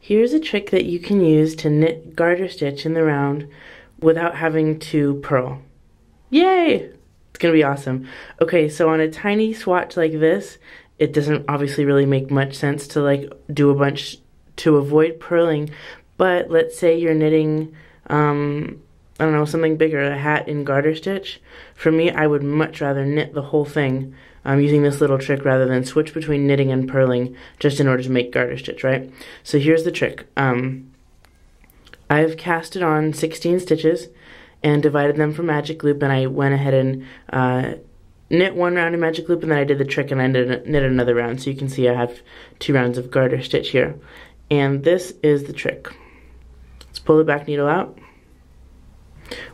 Here's a trick that you can use to knit garter stitch in the round without having to purl. Yay! It's gonna be awesome. Okay, so on a tiny swatch like this, it doesn't obviously really make much sense to like do a bunch to avoid purling, but let's say you're knitting, I don't know, something bigger, a hat in garter stitch. For me, I would much rather knit the whole thing using this little trick rather than switch between knitting and purling just in order to make garter stitch, right? So here's the trick. I've casted on 16 stitches and divided them for magic loop, and I went ahead and knit one round in magic loop, and then I did the trick and I knit another round. So you can see I have 2 rounds of garter stitch here. And this is the trick. Let's pull the back needle out.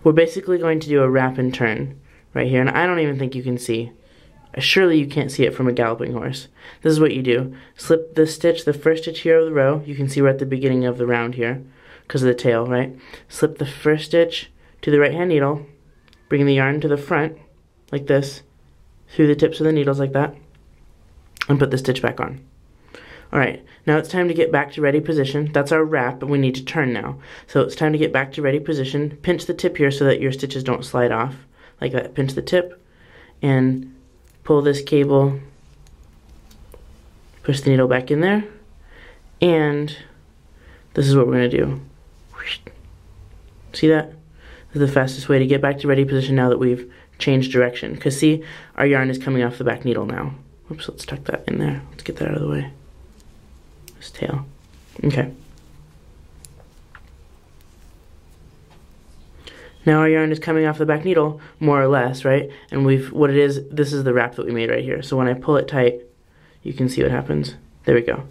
We're basically going to do a wrap and turn right here, and I don't even think you can see. Surely you can't see it from a galloping horse. This is what you do. Slip the stitch, the first stitch here of the row. You can see we're at the beginning of the round here because of the tail, right? Slip the first stitch to the right hand needle, bring the yarn to the front like this, through the tips of the needles like that, and put the stitch back on. Alright, now it's time to get back to ready position. That's our wrap, but we need to turn now. So it's time to get back to ready position. Pinch the tip here so that your stitches don't slide off. Like that. Pinch the tip and pull this cable, push the needle back in there, and this is what we're going to do. See that? This is the fastest way to get back to ready position now that we've changed direction. Because see, our yarn is coming off the back needle now. Oops, let's tuck that in there. Let's get that out of the way. This tail. Okay. Now our yarn is coming off the back needle, more or less, right? And this is the wrap that we made right here. So when I pull it tight, you can see what happens. There we go.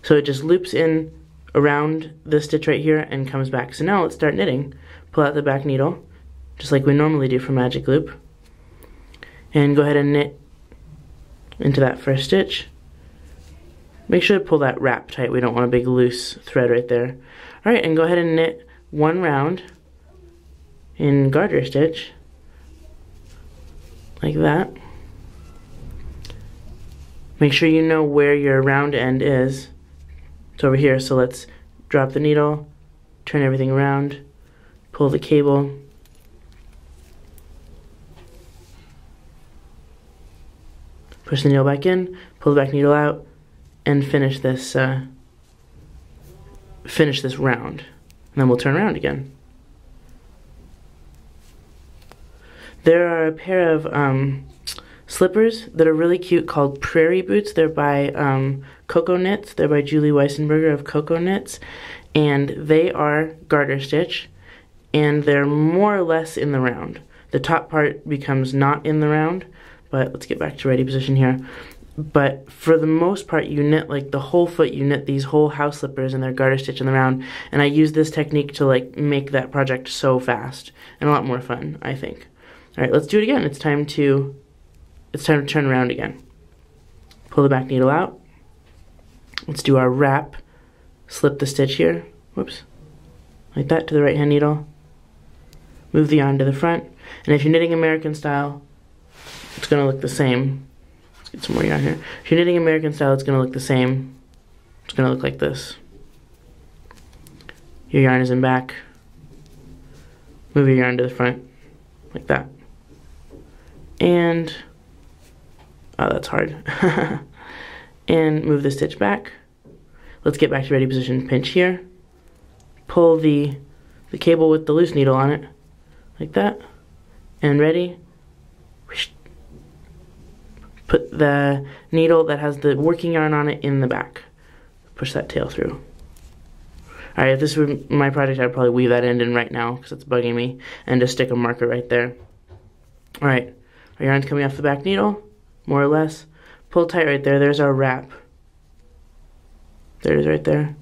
So it just loops in around the stitch right here and comes back. So now let's start knitting. Pull out the back needle, just like we normally do for magic loop. And go ahead and knit into that first stitch. Make sure to pull that wrap tight. We don't want a big loose thread right there. Alright, and go ahead and knit one round in garter stitch like that. Make sure you know where your round end is. It's over here, so let's drop the needle, turn everything around, pull the cable, push the needle back in, pull the back needle out, and finish this round. And then we'll turn around again. There are a pair of slippers that are really cute called Prairie Boots. They're by Coco Knits. They're by Julie Weissenberger of Coco Knits. And they are garter stitch. And they're more or less in the round. The top part becomes not in the round. But let's get back to ready position here. But for the most part, you knit like the whole foot. You knit these whole house slippers and they're garter stitch in the round. And I use this technique to like make that project so fast. And a lot more fun, I think. Alright, let's do it again. It's time to turn around again. Pull the back needle out. Let's do our wrap. Slip the stitch here. Whoops. Like that to the right hand needle. Move the yarn to the front. And if you're knitting American style, it's going to look the same. Let's get some more yarn here. If you're knitting American style, it's going to look the same. It's going to look like this. Your yarn is in back. Move your yarn to the front. Like that. And, oh, that's hard. And move the stitch back. Let's get back to ready position. Pinch here. Pull the cable with the loose needle on it. Like that. And ready. Put the needle that has the working yarn on it in the back. Push that tail through. Alright, if this were my project, I'd probably weave that end in right now because it's bugging me. And just stick a marker right there. Alright, our yarn's coming off the back needle, more or less. Pull tight right there. There's our wrap. There it is right there.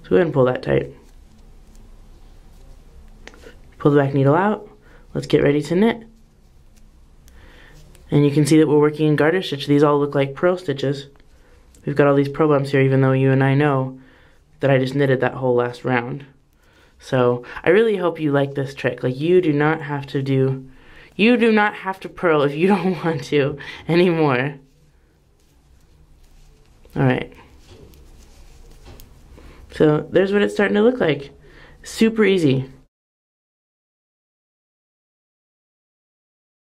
So go ahead and pull that tight. Pull the back needle out. Let's get ready to knit. And you can see that we're working in garter stitch. These all look like purl stitches. We've got all these purl bumps here, even though you and I know that I just knitted that whole last round. So I really hope you like this trick. Like, you do not have to purl if you don't want to anymore. Alright. So there's what it's starting to look like. Super easy.